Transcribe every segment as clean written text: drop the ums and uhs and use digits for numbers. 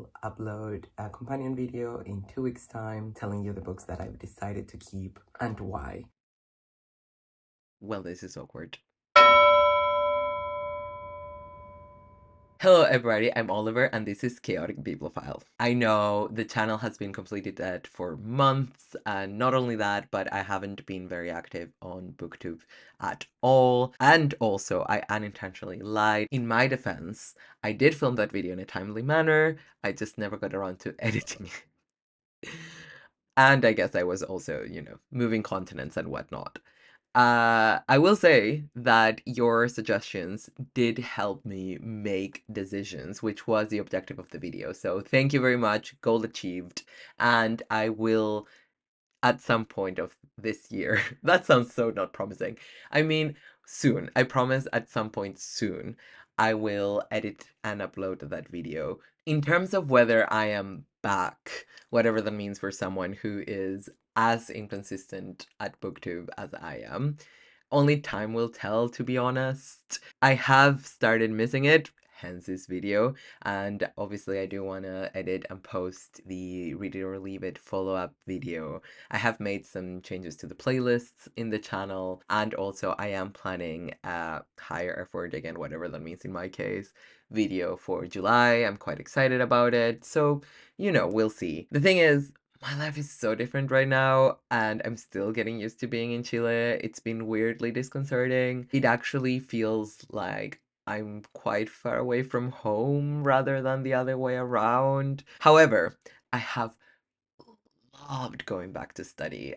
will upload a companion video in 2 weeks' time telling you the books that I've decided to keep and why. Well, this is awkward. Hello everybody, I'm Oliver and this is Chaotic Bibliophile. I know the channel has been completely dead for months, and not only that, but I haven't been very active on BookTube at all. And also, I unintentionally lied. In my defense, I did film that video in a timely manner, I just never got around to editing it. And I guess I was also, you know, moving continents and whatnot. I will say that your suggestions did help me make decisions, which was the objective of the video. So thank you very much, goal achieved. And I will, at some point of this year, that sounds so not promising. I mean, soon, I promise at some point soon, I will edit and upload that video. In terms of whether I am back, whatever that means for someone who is as inconsistent at booktube as I am, only time will tell, to be honest. I have started missing it, hence this video, and obviously I do want to edit and post the Read It or Leave It follow-up video. I have made some changes to the playlists in the channel, and also I am planning a higher effort, again, whatever that means in my case, video for July. I'm quite excited about it, so, you know, we'll see. The thing is, my life is so different right now, and I'm still getting used to being in Chile. It's been weirdly disconcerting. It actually feels like I'm quite far away from home rather than the other way around. However, I have loved going back to study.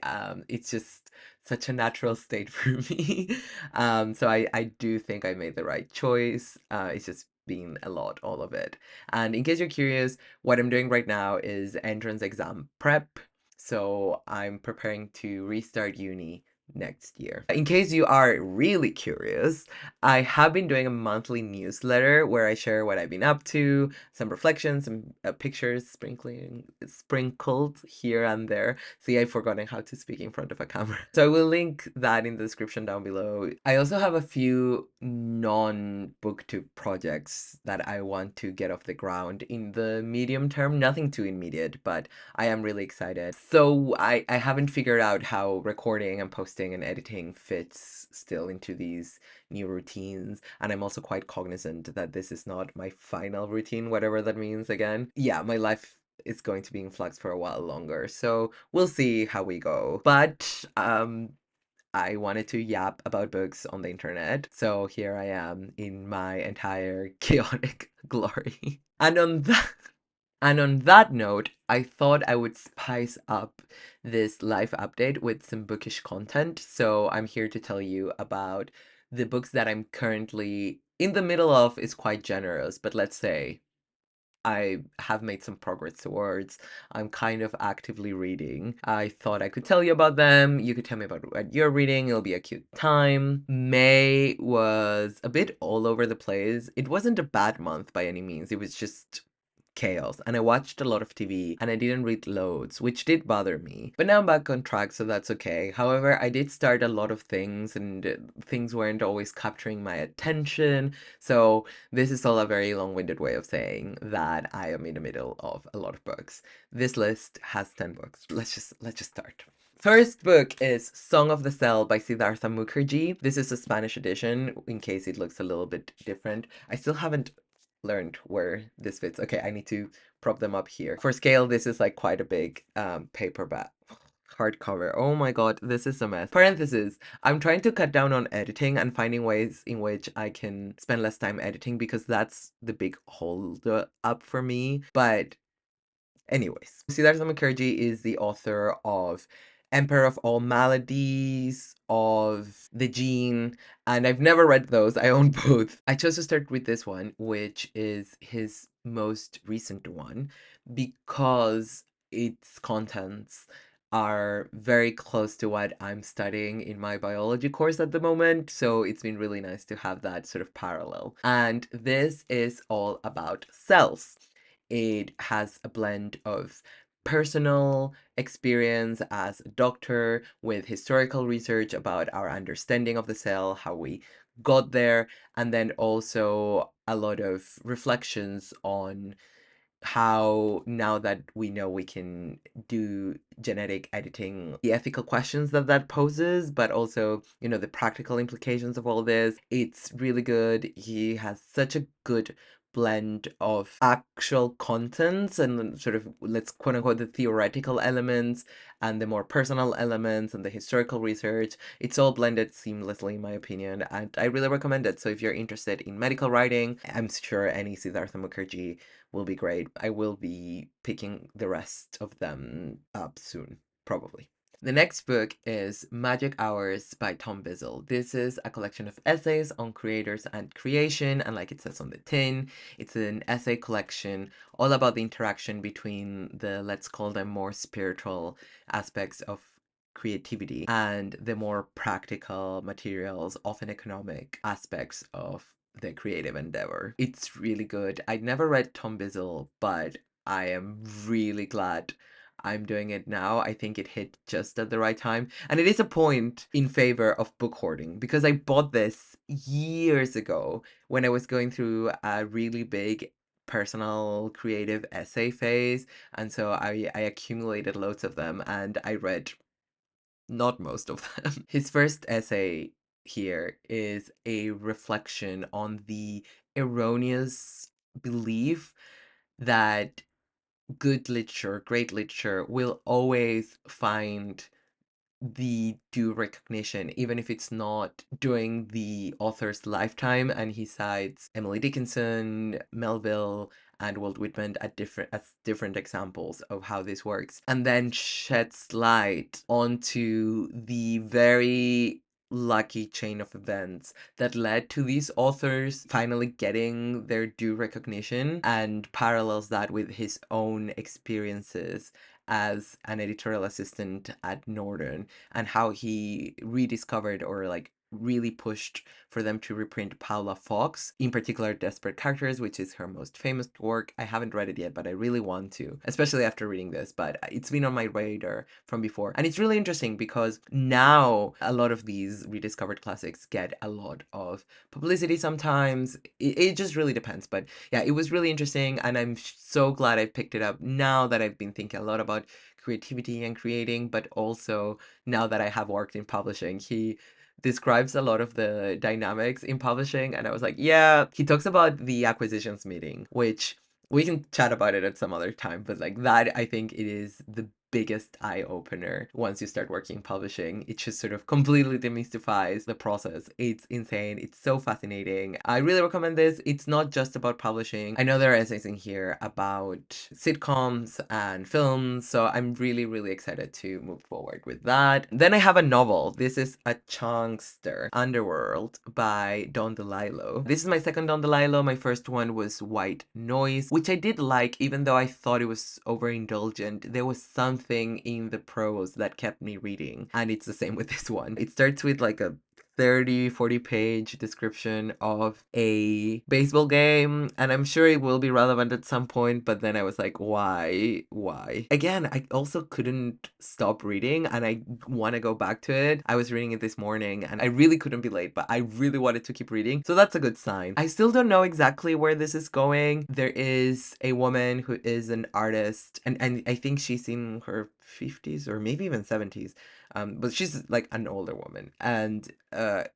It's just such a natural state for me. So I do think I made the right choice. It's just been a lot, all of it. And in case you're curious, what I'm doing right now is entrance exam prep. So I'm preparing to restart uni next year. In case you are really curious, I have been doing a monthly newsletter where I share what I've been up to, some reflections, some pictures sprinkled here and there. See, I've forgotten how to speak in front of a camera. So I will link that in the description down below. I also have a few non-booktube projects that I want to get off the ground in the medium term. Nothing too immediate, but I am really excited. So I haven't figured out how recording and posting and editing fits still into these new routines, and I'm also quite cognizant that this is not my final routine, whatever that means again. Yeah, my life is going to be in flux for a while longer, so we'll see how we go. But I wanted to yap about books on the internet, so here I am in my entire chaotic glory. And on that note, I thought I would spice up this life update with some bookish content. So I'm here to tell you about the books that I'm currently in the middle of. Is quite generous, but let's say I have made some progress towards. I'm kind of actively reading. I thought I could tell you about them. You could tell me about what you're reading. It'll be a cute time. May was a bit all over the place. It wasn't a bad month by any means. It was just chaos, and I watched a lot of TV and I didn't read loads, which did bother me. But now I'm back on track, so that's okay. However, I did start a lot of things, and things weren't always capturing my attention. So this is all a very long-winded way of saying that I am in the middle of a lot of books. This list has 10 books. Let's just start. First book is Song of the Cell by Siddhartha Mukherjee. This is a Spanish edition, in case it looks a little bit different. I still haven't learned where this fits. Okay, I need to prop them up here. For scale, this is like quite a big paperback. Hardcover. Oh my god, this is a mess. Parenthesis, I'm trying to cut down on editing and finding ways in which I can spend less time editing, because that's the big hold up for me. But anyways, Siddhartha Mukherjee is the author of Emperor of All Maladies, of The Gene, and I've never read those. I own both. I chose to start with this one, which is his most recent one, because its contents are very close to what I'm studying in my biology course at the moment, so it's been really nice to have that sort of parallel. And this is all about cells. It has a blend of personal experience as a doctor with historical research about our understanding of the cell, how we got there, and then also a lot of reflections on how now that we know we can do genetic editing, the ethical questions that that poses, but also, you know, the practical implications of all this. It's really good. He has such a good blend of actual contents and sort of, let's quote unquote, the theoretical elements and the more personal elements and the historical research. It's all blended seamlessly, in my opinion, and I really recommend it. So if you're interested in medical writing, I'm sure any Siddhartha Mukherjee will be great. I will be picking the rest of them up soon, probably. The next book is Magic Hours by Tom Bissell. This is a collection of essays on creators and creation, and like it says on the tin, it's an essay collection all about the interaction between the, let's call them, more spiritual aspects of creativity and the more practical materials, often economic aspects of the creative endeavor. It's really good. I'd never read Tom Bissell, but I am really glad I'm doing it now. I think it hit just at the right time. And it is a point in favor of book hoarding because I bought this years ago when I was going through a really big personal creative essay phase. And so I accumulated loads of them and I read not most of them. His first essay here is a reflection on the erroneous belief that good literature, great literature, will always find the due recognition, even if it's not during the author's lifetime. And he cites Emily Dickinson, Melville, and Walt Whitman as different examples of how this works, and then sheds light onto the very lucky chain of events that led to these authors finally getting their due recognition, and parallels that with his own experiences as an editorial assistant at Northern and how he rediscovered or like really pushed for them to reprint Paula Fox, in particular Desperate Characters, which is her most famous work. I haven't read it yet, but I really want to, especially after reading this, but it's been on my radar from before. And it's really interesting because now a lot of these rediscovered classics get a lot of publicity sometimes. It just really depends, but yeah, it was really interesting, and I'm so glad I picked it up now that I've been thinking a lot about creativity and creating, but also now that I have worked in publishing. He describes a lot of the dynamics in publishing, and I was like, yeah, he talks about the acquisitions meeting, which we can chat about it at some other time, but like that, I think it is the biggest eye opener once you start working in publishing. It just sort of completely demystifies the process. It's insane. It's so fascinating. I really recommend this. It's not just about publishing. I know there are essays in here about sitcoms and films, so I'm really, really excited to move forward with that. Then I have a novel. This is a chunkster, Underworld by Don DeLillo. This is my second Don DeLillo. My first one was White Noise, which I did like, even though I thought it was overindulgent. There was something in the prose that kept me reading, and it's the same with this one. It starts with like a 30-40 page description of a baseball game, and I'm sure it will be relevant at some point, but then I was like, why again? I also couldn't stop reading and I want to go back to it. I was reading it this morning and I really couldn't be late, but I really wanted to keep reading, so that's a good sign. I still don't know exactly where this is going. There is a woman who is an artist, and I think she's in her 50s or maybe even 70s, but she's like an older woman, and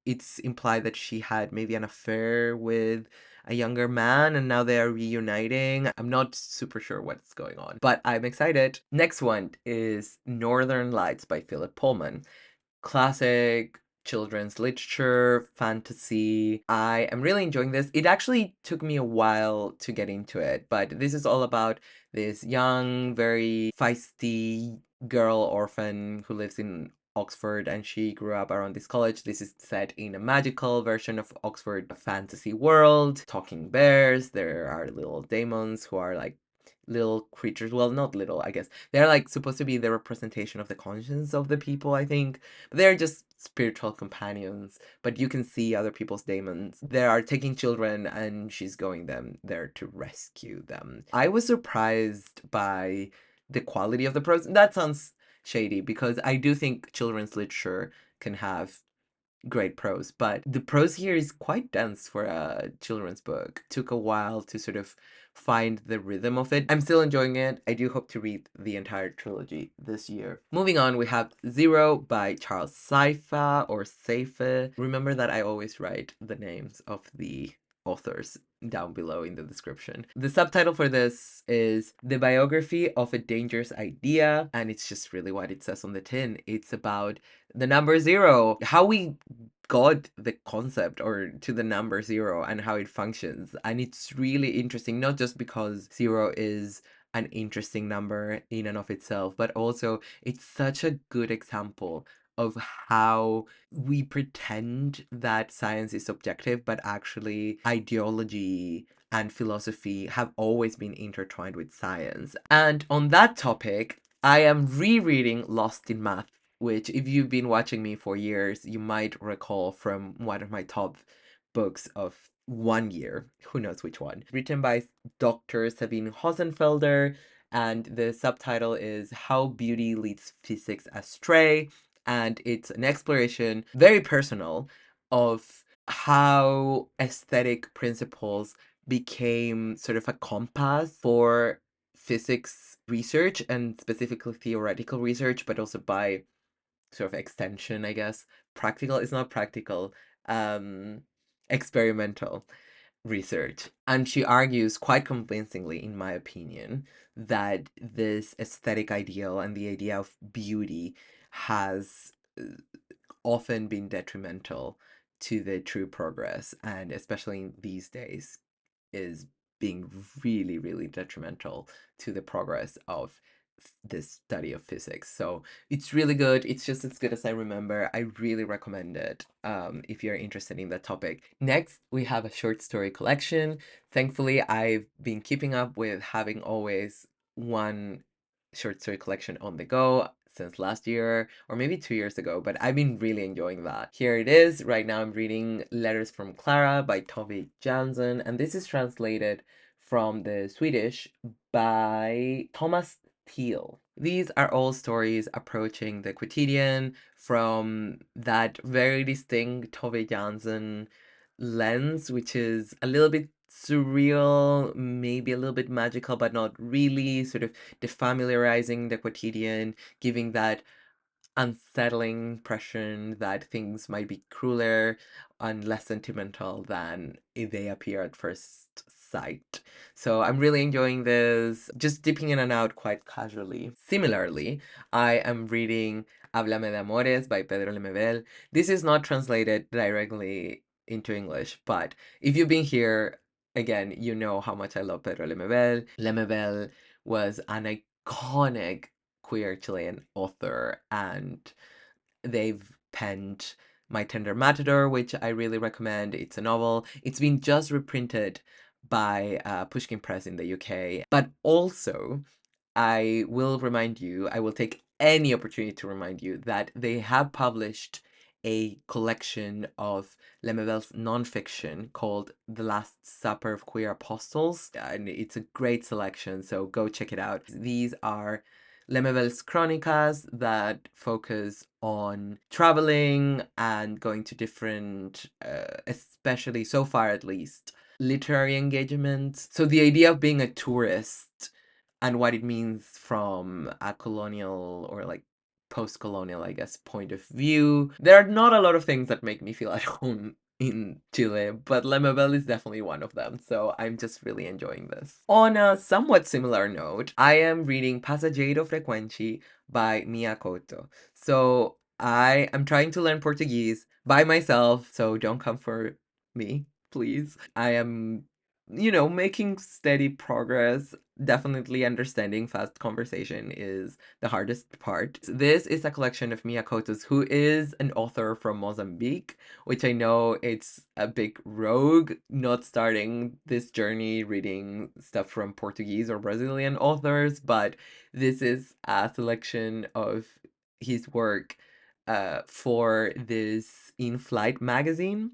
it's implied that she had maybe an affair with a younger man and now they are reuniting. I'm not super sure what's going on, but I'm excited. Next one is Northern Lights by Philip Pullman. Classic children's literature, fantasy. I am really enjoying this. It actually took me a while to get into it, but this is all about this young, very feisty girl orphan who lives in Oxford, and she grew up around this college. This is set in a magical version of Oxford, a fantasy world, talking bears. There are little demons who are like little creatures. Well, not little, I guess. They're like supposed to be the representation of the conscience of the people, I think. But they're just spiritual companions. But you can see other people's demons. They are taking children and she's going them there to rescue them. I was surprised by the quality of the prose. That sounds shady because I do think children's literature can have great prose, but the prose here is quite dense for a children's book. Took a while to sort of find the rhythm of it. I'm still enjoying it. I do hope to read the entire trilogy this year. Moving on, we have Zero by Charles Seife or Seife. Remember that I always write the names of the authors down below in the description. The subtitle for this is The Biography of a Dangerous Idea, and it's just really what it says on the tin. It's about the number zero, how we got the concept or to the number zero and how it functions. And it's really interesting, not just because zero is an interesting number in and of itself, but also it's such a good example of how we pretend that science is objective, but actually ideology and philosophy have always been intertwined with science. And on that topic, I am rereading Lost in Math, which, if you've been watching me for years, you might recall from one of my top books of one year, who knows which one, written by Dr. Sabine Hossenfelder, and the subtitle is How Beauty Leads Physics Astray, and it's an exploration, very personal, of how aesthetic principles became sort of a compass for physics research and specifically theoretical research, but also by sort of extension, I guess. Practical is not practical, experimental research. And she argues quite convincingly, in my opinion, that this aesthetic ideal and the idea of beauty has often been detrimental to the true progress, and especially these days is being really, really detrimental to the progress of this study of physics. So it's really good. It's just as good as I remember. I really recommend it if you're interested in that topic. Next, we have a short story collection. Thankfully, I've been keeping up with having always one short story collection on the go since last year or maybe 2 years ago, but I've been really enjoying that. Here it is. Right now I'm reading Letters from Klara by Tove Jansson, and this is translated from the Swedish by Thomas Teal. These are all stories approaching the quotidian from that very distinct Tove Jansson lens, which is a little bit surreal, maybe a little bit magical, but not really, sort of defamiliarizing the quotidian, giving that unsettling impression that things might be crueler and less sentimental than they appear at first sight. So I'm really enjoying this, just dipping in and out quite casually. Similarly, I am reading Háblame de Amores by Pedro Lemebel. This is not translated directly into English, but if you've been here, again, you know how much I love Pedro Lemebel. Lemebel was an iconic queer Chilean author, and they've penned My Tender Matador, which I really recommend. It's a novel. It's been just reprinted by Pushkin Press in the UK. But also, I will remind you, I will take any opportunity to remind you that they have published a collection of Lemebel's nonfiction called The Last Supper of Queer Apostles, and it's a great selection, so go check it out. These are Lemebel's chronicas that focus on traveling and going to different, especially so far at least, literary engagements. So the idea of being a tourist and what it means from a colonial or like post-colonial, I guess, point of view. There are not a lot of things that make me feel at home in Chile, but Lemebel is definitely one of them, so I'm just really enjoying this. On a somewhat similar note, I am reading Pensageiro Frequente by Mia Couto. So I am trying to learn Portuguese by myself, so don't come for me, please. I am, making steady progress. Definitely understanding fast conversation is the hardest part. This is a collection of Mia Couto's, who is an author from Mozambique, which I know it's a big rogue, not starting this journey reading stuff from Portuguese or Brazilian authors, but this is a selection of his work for this in-flight magazine.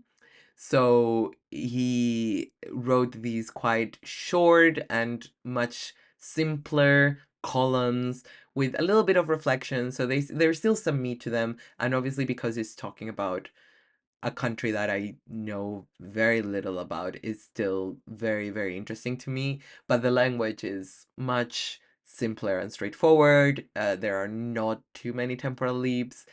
So he wrote these quite short and much simpler columns with a little bit of reflection. So there's still some meat to them. And obviously because he's talking about a country that I know very little about is still very, very interesting to me. But the language is much simpler and straightforward. There are not too many temporal leaps,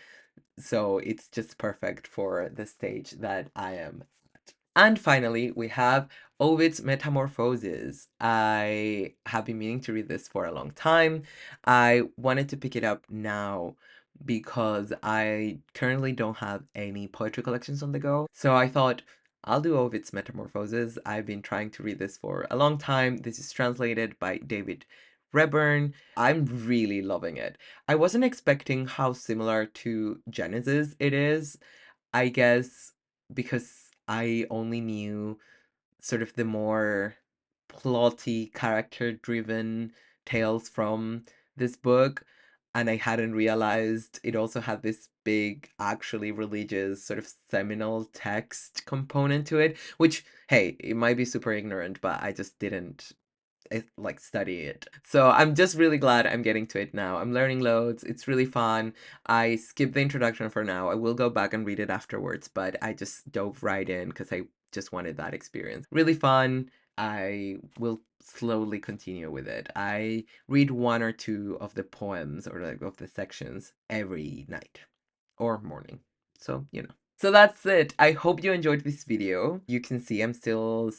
so it's just perfect for the stage that I am at. And finally, we have Ovid's Metamorphoses. I have been meaning to read this for a long time. I wanted to pick it up now because I currently don't have any poetry collections on the go. So I thought I'll do Ovid's Metamorphoses. I've been trying to read this for a long time. This is translated by David Raeburn. I'm really loving it. I wasn't expecting how similar to Genesis it is, I guess, because I only knew sort of the more plotty, character-driven tales from this book, and I hadn't realized it also had this big, actually religious, sort of seminal text component to it, which, hey, it might be super ignorant, but I just didn't like study it. So I'm just really glad I'm getting to it now. I'm learning loads. It's really fun. I skipped the introduction for now. I will go back and read it afterwards, but I just dove right in because I just wanted that experience. Really fun. I will slowly continue with it. I read one or two of the poems or like of the sections every night or morning. So, you know. So that's it. I hope you enjoyed this video. You can see I'm still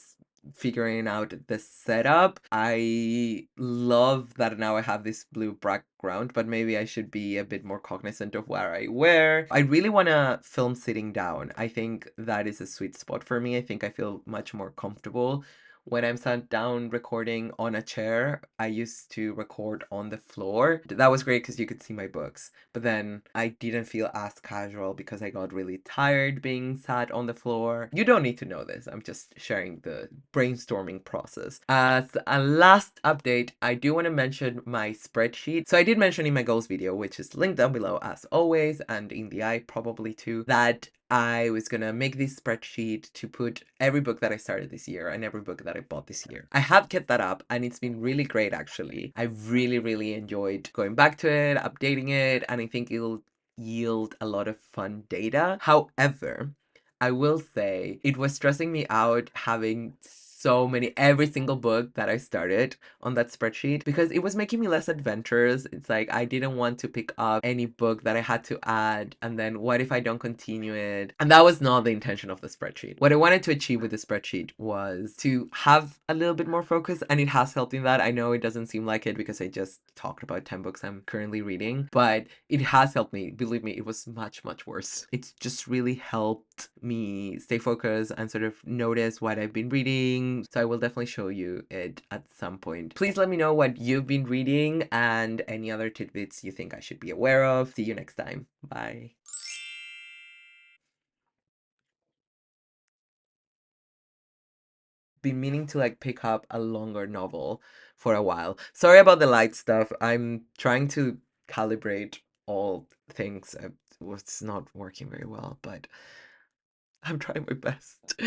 figuring out the setup. I love that now I have this blue background, but maybe I should be a bit more cognizant of where I wear. I really want to film sitting down. I think that is a sweet spot for me. I think I feel much more comfortable when I'm sat down recording on a chair. I used to record on the floor. That was great because you could see my books. But then I didn't feel as casual because I got really tired being sat on the floor. You don't need to know this. I'm just sharing the brainstorming process. As a last update, I do want to mention my spreadsheet. So I did mention in my goals video, which is linked down below as always, and in the eye probably too, that I was gonna make this spreadsheet to put every book that I started this year and every book that I bought this year. I have kept that up and it's been really great actually. I really, really enjoyed going back to it, updating it, and I think it'll yield a lot of fun data. However, I will say it was stressing me out having so many, every single book that I started on that spreadsheet because it was making me less adventurous. It's like I didn't want to pick up any book that I had to add, and then what if I don't continue it? And that was not the intention of the spreadsheet. What I wanted to achieve with the spreadsheet was to have a little bit more focus, and it has helped in that. I know it doesn't seem like it because I just talked about 10 books I'm currently reading, but it has helped me. Believe me, it was much, much worse. It's just really helped me stay focused and sort of notice what I've been reading. So I will definitely show you it at some point. Please let me know what you've been reading and any other tidbits you think I should be aware of. See you next time. Bye. Been meaning to like pick up a longer novel for a while. Sorry about the light stuff. I'm trying to calibrate all things. It's not working very well, but I'm trying my best.